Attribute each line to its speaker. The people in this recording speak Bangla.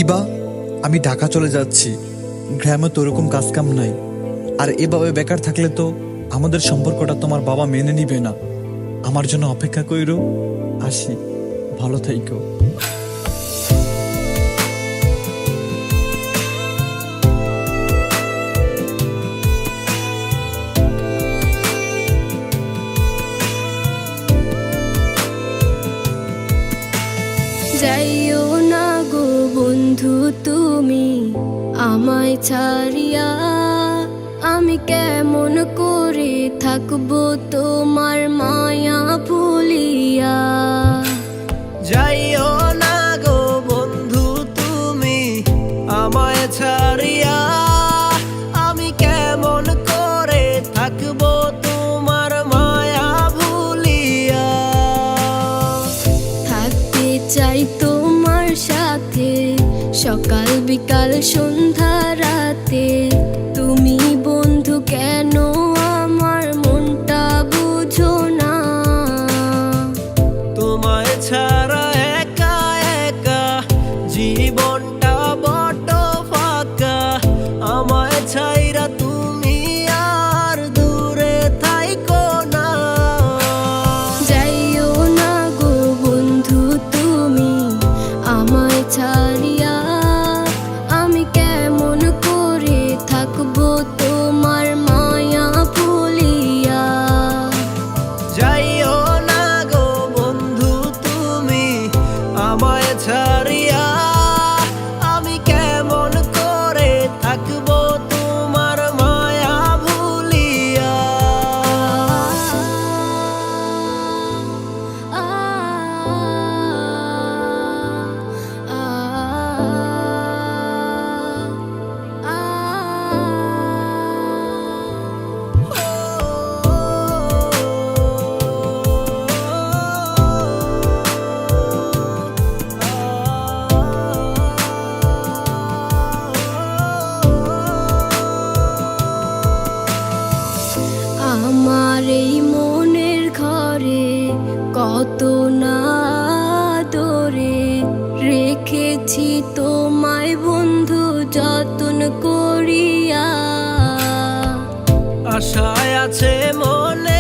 Speaker 1: ইবা, আমি ঢাকা চলে যাচ্ছি। গ্রামে তো ওরকম কাজকাম নাই, আর এভাবে বেকার থাকলে তো আমাদের সম্পর্কটা তোমার বাবা মেনে নিবে না। আমার জন্য অপেক্ষা কইরো, আসি, ভালো থাইকো।
Speaker 2: যাইও না গো বন্ধু তুমি আমায় ছাড়িয়া, আমি কেমন করে থাকবো তোমার মায়া ভুলিয়া।
Speaker 3: যাইও না গো বন্ধু তুমি আমায় ছাড়িয়া, আমি কেমন করে থাকবো তোমার মায়া ভুলিয়া।
Speaker 2: থাকতে চাই তোমার সাথে সকাল বিকাল সন্ধ্যা রাতে, তুমি বন্ধু কেন আমার মনটা বুঝো না।
Speaker 3: তোমায় ছাড়া একা একা জীবনটা বড় ফাঁকা, আমায় ছাইরা তুমি আর দূরে থাইকো না।
Speaker 2: যাইও না গো বন্ধু তুমি আমায় ছাড়িয়া, আমি কেমন করে থাকবো তোমার মায়া ভুলিয়া।
Speaker 3: যাইও না গো বন্ধু তুমি আমায় ছাড়িয়া, আমি কেমন করে থাকবো তোমার মায়া ভুলিয়া।
Speaker 2: আমার এই মনের ঘরে কত না দরে রেখেছি তোমায় বন্ধু যতন করিয়া।
Speaker 3: আশায় আছে মনে